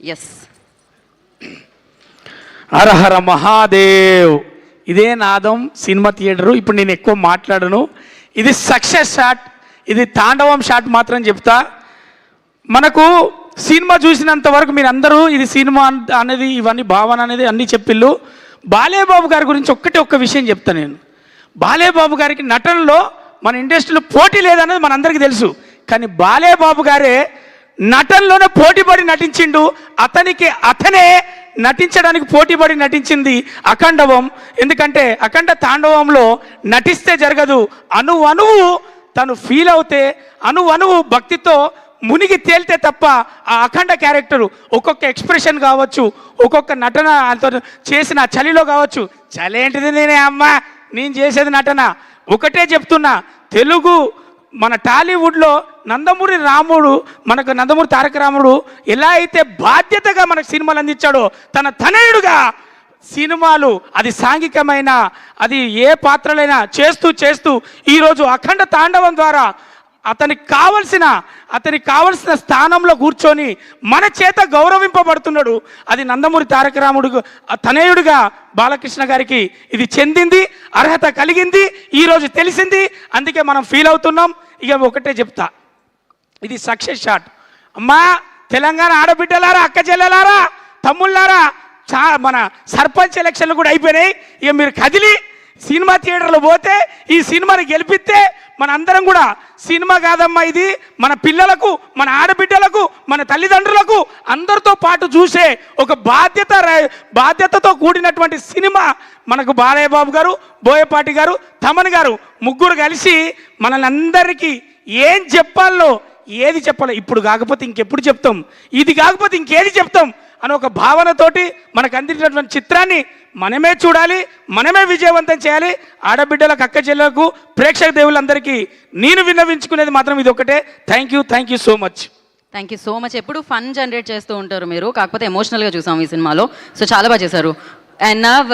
Yes. హరహర మహాదేవ్. ఇదే నాదం cinema theatre. ఇప్పుడు నేను ఎక్కువ మాట్లాడను. ఇది సక్సెస్ షాట్, ఇది తాండవం షాట్ మాత్రం చెప్తా. మనకు సినిమా చూసినంత వరకు మీరు అందరూ ఇది సినిమా అనేది ఇవన్నీ భావన అనేది అన్నీ చెప్పిళ్ళు. బాలేబాబు గారి గురించి ఒక్క విషయం చెప్తా నేను. బాలేబాబు గారికి నటనలో మన ఇండస్ట్రీలో పోటీ లేదనేది మనందరికీ తెలుసు. కానీ బాలేబాబు గారే నటనలోనే పోటీపడి నటించిండు. అతనే నటించడానికి పోటీపడి నటించింది అఖండవం. ఎందుకంటే అఖండ తాండవంలో నటిస్తే జరగదు, అణువు తను ఫీల్ అవుతే, అణువు భక్తితో మునిగి తేలితే తప్ప ఆ అఖండ క్యారెక్టరు ఒక్కొక్క ఎక్స్ప్రెషన్ కావచ్చు, ఒక్కొక్క నటన చేసిన చలిలో కావచ్చు. చలేంటిది నేనే అమ్మ, నేను చేసేది నటన. ఒకటే చెప్తున్నా, తెలుగు మన టాలీవుడ్లో నందమూరి రాముడు, మనకు నందమూరి తారక రాముడు ఎలా అయితే బాధ్యతగా మనకు సినిమాలు అందించాడో, తన తనయుడుగా సినిమాలు అది సాంఘికమైన అది ఏ పాత్రలైనా చేస్తూ ఈరోజు అఖండ తాండవం ద్వారా అతనికి కావలసిన స్థానంలో కూర్చొని మన చేత గౌరవింపబడుతున్నాడు. అది నందమూరి తారక రాముడు తనయుడిగా బాలకృష్ణ గారికి ఇది చెందింది, అర్హత కలిగింది, ఈరోజు తెలిసింది. అందుకే మనం ఫీల్ అవుతున్నాం. ఇక ఒకటే చెప్తా, ఇది సక్సెస్ షాట్. అమ్మా తెలంగాణ ఆడబిడ్డలారా, అక్క చెల్లెలారా, తమ్ముళ్ళారా, మన సర్పంచ్ ఎలక్షన్లు కూడా అయిపోయినాయి. ఇక మీరు కదిలి సినిమా థియేటర్లో పోతే ఈ సినిమాని గెలిపిస్తే మన అందరం కూడా సినిమా కాదమ్మా ఇది మన పిల్లలకు, మన ఆడబిడ్డలకు, మన తల్లిదండ్రులకు అందరితో పాటు చూసే ఒక బాధ్యతతో కూడినటువంటి సినిమా మనకు బాలయ్య బాబు గారు, బోయపాటి గారు, తమన్ గారు ముగ్గురు కలిసి మనల్ని అందరికీ ఏం చెప్పాలో ఏది చెప్పాలో, ఇప్పుడు కాకపోతే ఇంకెప్పుడు చెప్తాం, ఇది కాకపోతే ఇంకేది చెప్తాం అని ఒక భావనతోటి మనకు అందించినటువంటి చిత్రాన్ని మనమే చూడాలి, మనమే విజయవంతం చేయాలి. ఆడబిడ్డలకు, అక్క చెల్లెలకు, ప్రేక్షక దేవులందరికీ నేను విన్నవించుకునేది మాత్రం ఇది ఒకటే. Thank you so much. Thank you so much. ఎప్పుడు ఫన్ జనరేట్ చేస్తూ ఉంటారు మీరు, కాకపోతే ఎమోషనల్గా చూసాం ఈ సినిమాలో. సో చాలా బాగా చేశారు. And now